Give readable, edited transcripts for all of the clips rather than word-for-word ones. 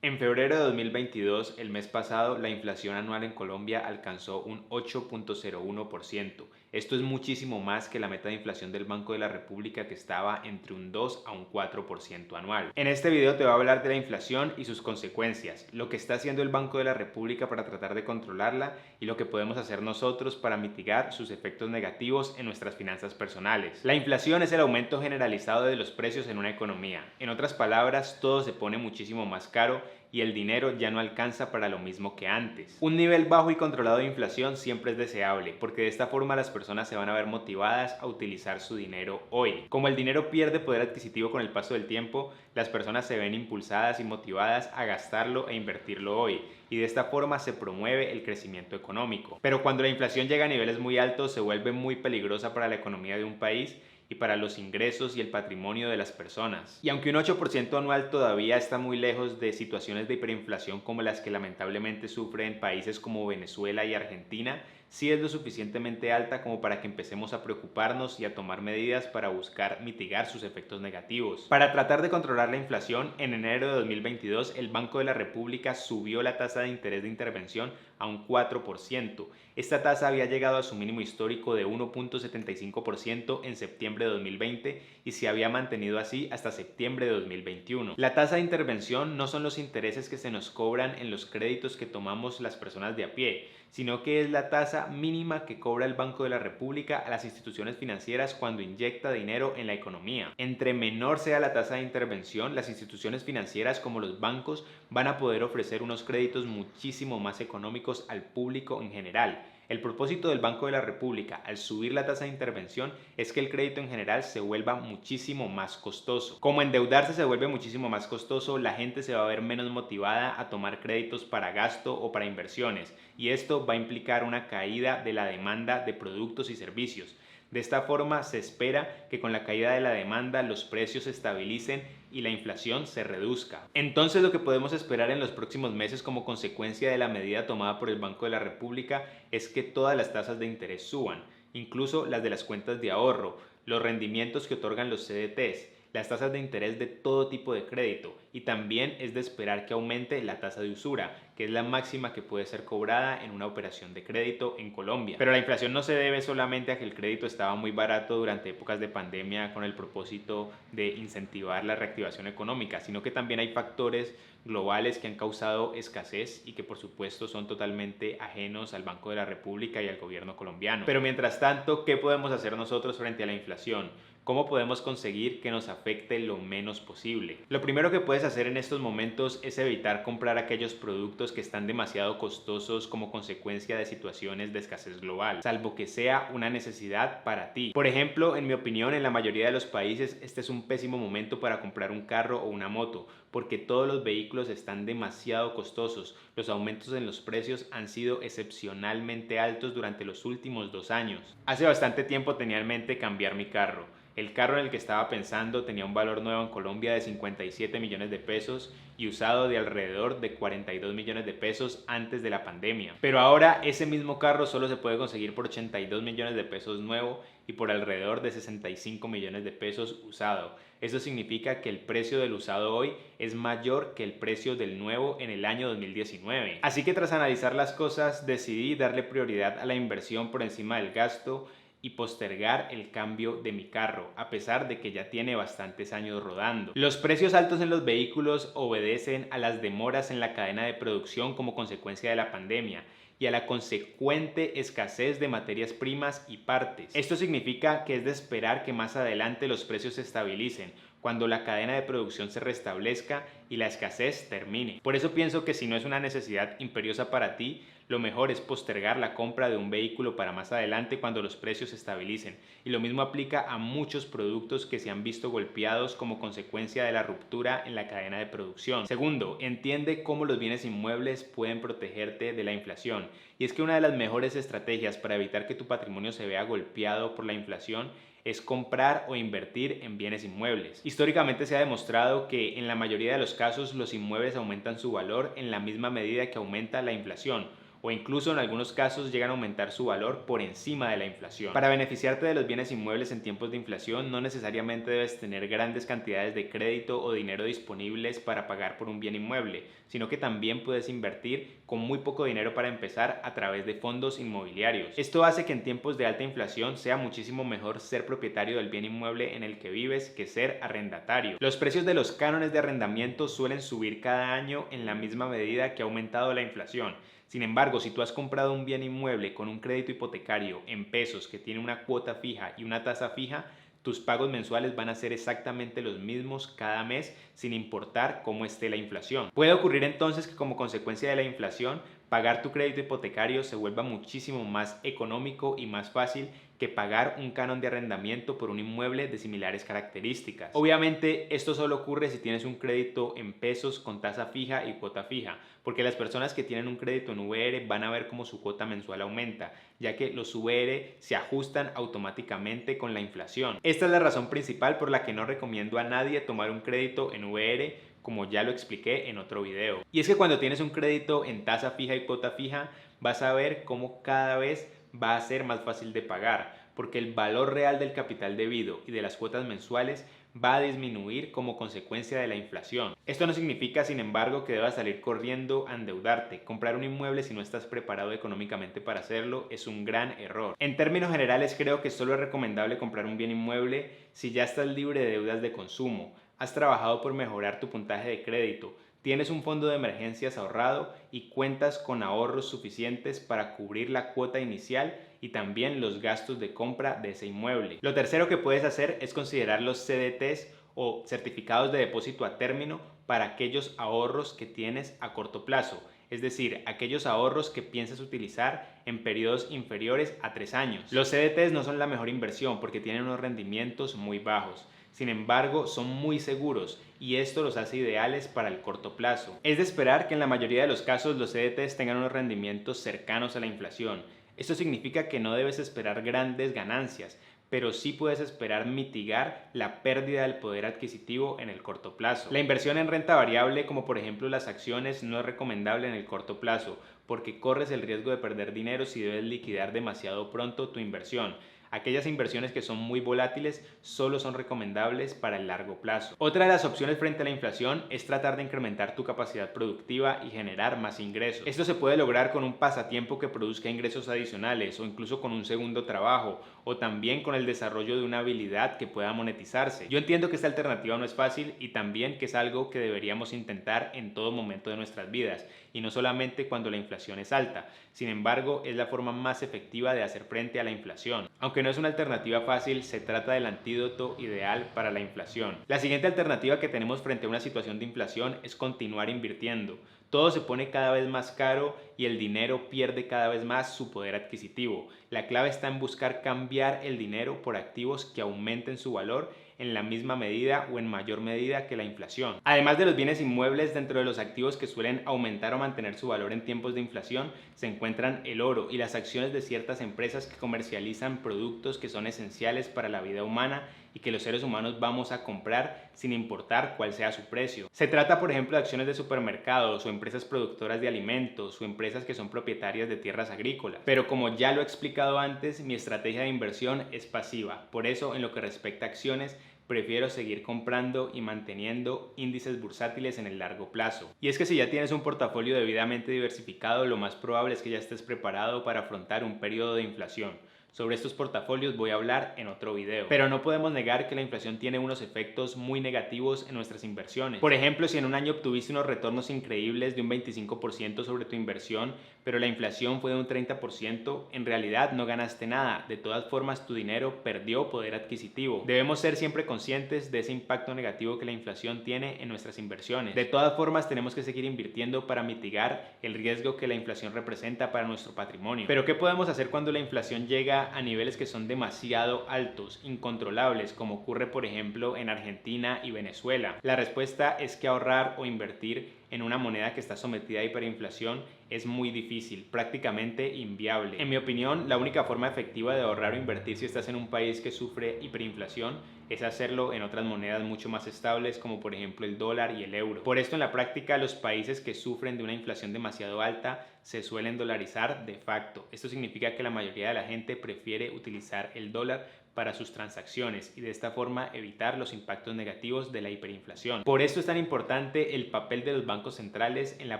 En febrero de 2022, el mes pasado, la inflación anual en Colombia alcanzó un 8,01%. Esto es muchísimo más que la meta de inflación del Banco de la República, que estaba entre un 2 a un 4% anual. En este video te voy a hablar de la inflación y sus consecuencias, lo que está haciendo el Banco de la República para tratar de controlarla y lo que podemos hacer nosotros para mitigar sus efectos negativos en nuestras finanzas personales. La inflación es el aumento generalizado de los precios en una economía. En otras palabras, todo se pone muchísimo más caro y el dinero ya no alcanza para lo mismo que antes. Un nivel bajo y controlado de inflación siempre es deseable, porque de esta forma las personas se van a ver motivadas a utilizar su dinero hoy. Como el dinero pierde poder adquisitivo con el paso del tiempo, las personas se ven impulsadas y motivadas a gastarlo e invertirlo hoy, y de esta forma se promueve el crecimiento económico. Pero cuando la inflación llega a niveles muy altos, se vuelve muy peligrosa para la economía de un país y para los ingresos y el patrimonio de las personas. Y aunque un 8% anual todavía está muy lejos de situaciones de hiperinflación como las que lamentablemente sufren países como Venezuela y Argentina, sí es lo suficientemente alta como para que empecemos a preocuparnos y a tomar medidas para buscar mitigar sus efectos negativos. Para tratar de controlar la inflación, en enero de 2022 el Banco de la República subió la tasa de interés de intervención a un 4%. Esta tasa había llegado a su mínimo histórico de 1,75% en septiembre de 2020 y se había mantenido así hasta septiembre de 2021. La tasa de intervención no son los intereses que se nos cobran en los créditos que tomamos las personas de a pie, sino que es la tasa mínima que cobra el Banco de la República a las instituciones financieras cuando inyecta dinero en la economía. Entre menor sea la tasa de intervención, las instituciones financieras como los bancos van a poder ofrecer unos créditos muchísimo más económicos al público en general. El propósito del Banco de la República al subir la tasa de intervención es que el crédito en general se vuelva muchísimo más costoso. Como endeudarse se vuelve muchísimo más costoso, la gente se va a ver menos motivada a tomar créditos para gasto o para inversiones, y esto va a implicar una caída de la demanda de productos y servicios. De esta forma, se espera que con la caída de la demanda los precios se estabilicen y la inflación se reduzca. Entonces, lo que podemos esperar en los próximos meses como consecuencia de la medida tomada por el Banco de la República es que todas las tasas de interés suban, incluso las de las cuentas de ahorro, los rendimientos que otorgan los CDTs, las tasas de interés de todo tipo de crédito, y también es de esperar que aumente la tasa de usura, que es la máxima que puede ser cobrada en una operación de crédito en Colombia. Pero la inflación no se debe solamente a que el crédito estaba muy barato durante épocas de pandemia con el propósito de incentivar la reactivación económica, sino que también hay factores globales que han causado escasez y que por supuesto son totalmente ajenos al Banco de la República y al gobierno colombiano. Pero mientras tanto, ¿qué podemos hacer nosotros frente a la inflación? ¿Cómo podemos conseguir que nos afecte lo menos posible? Lo primero que puedes hacer en estos momentos es evitar comprar aquellos productos que están demasiado costosos como consecuencia de situaciones de escasez global, salvo que sea una necesidad para ti. Por ejemplo, en mi opinión, en la mayoría de los países este es un pésimo momento para comprar un carro o una moto, porque todos los vehículos están demasiado costosos. Los aumentos en los precios han sido excepcionalmente altos durante los últimos 2 años. Hace bastante tiempo tenía en mente cambiar mi carro. El carro en el que estaba pensando tenía un valor nuevo en Colombia de 57 millones de pesos y usado de alrededor de 42 millones de pesos antes de la pandemia. Pero ahora ese mismo carro solo se puede conseguir por 82 millones de pesos nuevo y por alrededor de 65 millones de pesos usado. Eso significa que el precio del usado hoy es mayor que el precio del nuevo en el año 2019. Así que tras analizar las cosas, decidí darle prioridad a la inversión por encima del gasto y postergar el cambio de mi carro, a pesar de que ya tiene bastantes años rodando. Los precios altos en los vehículos obedecen a las demoras en la cadena de producción como consecuencia de la pandemia y a la consecuente escasez de materias primas y partes. Esto significa que es de esperar que más adelante los precios se estabilicen, cuando la cadena de producción se restablezca y la escasez termine. Por eso pienso que si no es una necesidad imperiosa para ti, lo mejor es postergar la compra de un vehículo para más adelante cuando los precios se estabilicen. Y lo mismo aplica a muchos productos que se han visto golpeados como consecuencia de la ruptura en la cadena de producción. Segundo, entiende cómo los bienes inmuebles pueden protegerte de la inflación. Y es que una de las mejores estrategias para evitar que tu patrimonio se vea golpeado por la inflación es comprar o invertir en bienes inmuebles. Históricamente se ha demostrado que en la mayoría de los casos los inmuebles aumentan su valor en la misma medida que aumenta la inflación. o incluso en algunos casos llegan a aumentar su valor por encima de la inflación. Para beneficiarte de los bienes inmuebles en tiempos de inflación, no necesariamente debes tener grandes cantidades de crédito o dinero disponibles para pagar por un bien inmueble, sino que también puedes invertir con muy poco dinero para empezar a través de fondos inmobiliarios. Esto hace que en tiempos de alta inflación sea muchísimo mejor ser propietario del bien inmueble en el que vives que ser arrendatario. Los precios de los cánones de arrendamiento suelen subir cada año en la misma medida que ha aumentado la inflación. Sin embargo, si tú has comprado un bien inmueble con un crédito hipotecario en pesos que tiene una cuota fija y una tasa fija, tus pagos mensuales van a ser exactamente los mismos cada mes sin importar cómo esté la inflación. Puede ocurrir entonces que como consecuencia de la inflación, pagar tu crédito hipotecario se vuelva muchísimo más económico y más fácil que pagar un canon de arrendamiento por un inmueble de similares características. Obviamente esto solo ocurre si tienes un crédito en pesos con tasa fija y cuota fija, porque las personas que tienen un crédito en VR van a ver cómo su cuota mensual aumenta, ya que los VR se ajustan automáticamente con la inflación. Esta es la razón principal por la que no recomiendo a nadie tomar un crédito en VR, como ya lo expliqué en otro video. Y es que cuando tienes un crédito en tasa fija y cuota fija, vas a ver cómo cada vez va a ser más fácil de pagar, porque el valor real del capital debido y de las cuotas mensuales va a disminuir como consecuencia de la inflación. Esto no significa, sin embargo, que debas salir corriendo a endeudarte. Comprar un inmueble si no estás preparado económicamente para hacerlo es un gran error. En términos generales, creo que solo es recomendable comprar un bien inmueble si ya estás libre de deudas de consumo, has trabajado por mejorar tu puntaje de crédito, tienes un fondo de emergencias ahorrado y cuentas con ahorros suficientes para cubrir la cuota inicial y también los gastos de compra de ese inmueble. Lo tercero que puedes hacer es considerar los CDTs o certificados de depósito a término para aquellos ahorros que tienes a corto plazo, es decir, aquellos ahorros que piensas utilizar en periodos inferiores a 3 años. Los CDTs no son la mejor inversión porque tienen unos rendimientos muy bajos. Sin embargo, son muy seguros y esto los hace ideales para el corto plazo. Es de esperar que en la mayoría de los casos los CDTs tengan unos rendimientos cercanos a la inflación. Esto significa que no debes esperar grandes ganancias, pero sí puedes esperar mitigar la pérdida del poder adquisitivo en el corto plazo. La inversión en renta variable, como por ejemplo las acciones, no es recomendable en el corto plazo, porque corres el riesgo de perder dinero si debes liquidar demasiado pronto tu inversión. Aquellas inversiones que son muy volátiles solo son recomendables para el largo plazo. Otra de las opciones frente a la inflación es tratar de incrementar tu capacidad productiva y generar más ingresos. Esto se puede lograr con un pasatiempo que produzca ingresos adicionales o incluso con un segundo trabajo o también con el desarrollo de una habilidad que pueda monetizarse. Yo entiendo que esta alternativa no es fácil y también que es algo que deberíamos intentar en todo momento de nuestras vidas y no solamente cuando la inflación es alta. Sin embargo, es la forma más efectiva de hacer frente a la inflación. Aunque no es una alternativa fácil, se trata del antídoto ideal para la inflación. La siguiente alternativa que tenemos frente a una situación de inflación es continuar invirtiendo. Todo se pone cada vez más caro y el dinero pierde cada vez más su poder adquisitivo. La clave está en buscar cambiar el dinero por activos que aumenten su valor en la misma medida o en mayor medida que la inflación. Además de los bienes inmuebles, dentro de los activos que suelen aumentar o mantener su valor en tiempos de inflación, se encuentran el oro y las acciones de ciertas empresas que comercializan productos que son esenciales para la vida humana y que los seres humanos vamos a comprar sin importar cuál sea su precio. Se trata, por ejemplo, de acciones de supermercados o empresas productoras de alimentos o empresas que son propietarias de tierras agrícolas. Pero como ya lo he explicado antes, mi estrategia de inversión es pasiva. Por eso, en lo que respecta a acciones, prefiero seguir comprando y manteniendo índices bursátiles en el largo plazo. Y es que si ya tienes un portafolio debidamente diversificado, lo más probable es que ya estés preparado para afrontar un periodo de inflación. Sobre estos portafolios voy a hablar en otro video. Pero no podemos negar que la inflación tiene unos efectos muy negativos en nuestras inversiones. Por ejemplo, si en un año obtuviste unos retornos increíbles de un 25% sobre tu inversión, pero la inflación fue de un 30%, en realidad no ganaste nada. De todas formas, tu dinero perdió poder adquisitivo. Debemos ser siempre conscientes de ese impacto negativo que la inflación tiene en nuestras inversiones. De todas formas, tenemos que seguir invirtiendo para mitigar el riesgo que la inflación representa para nuestro patrimonio. Pero ¿qué podemos hacer cuando la inflación llega a niveles que son demasiado altos, incontrolables, como ocurre por ejemplo en Argentina y Venezuela? La respuesta es que ahorrar o invertir en una moneda que está sometida a hiperinflación es muy difícil, prácticamente inviable. En mi opinión, la única forma efectiva de ahorrar o invertir si estás en un país que sufre hiperinflación es hacerlo en otras monedas mucho más estables como por ejemplo el dólar y el euro. Por esto en la práctica los países que sufren de una inflación demasiado alta se suelen dolarizar de facto. Esto significa que la mayoría de la gente prefiere utilizar el dólar para sus transacciones y de esta forma evitar los impactos negativos de la hiperinflación. Por esto es tan importante el papel de los bancos centrales en la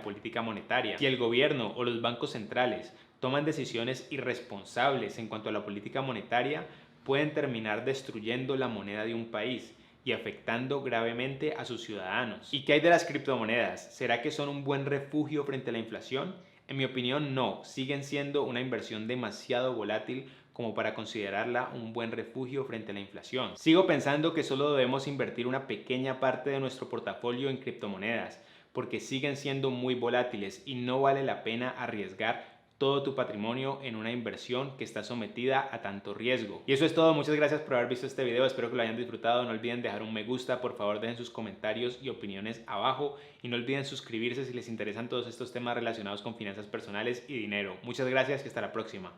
política monetaria. Si el gobierno o los bancos centrales toman decisiones irresponsables en cuanto a la política monetaria, pueden terminar destruyendo la moneda de un país y afectando gravemente a sus ciudadanos. ¿Y qué hay de las criptomonedas? ¿Será que son un buen refugio frente a la inflación? En mi opinión, no, siguen siendo una inversión demasiado volátil como para considerarla un buen refugio frente a la inflación. Sigo pensando que solo debemos invertir una pequeña parte de nuestro portafolio en criptomonedas, porque siguen siendo muy volátiles y no vale la pena arriesgar todo tu patrimonio en una inversión que está sometida a tanto riesgo. Y eso es todo, muchas gracias por haber visto este video, espero que lo hayan disfrutado, no olviden dejar un me gusta, por favor dejen sus comentarios y opiniones abajo y no olviden suscribirse si les interesan todos estos temas relacionados con finanzas personales y dinero. Muchas gracias y hasta la próxima.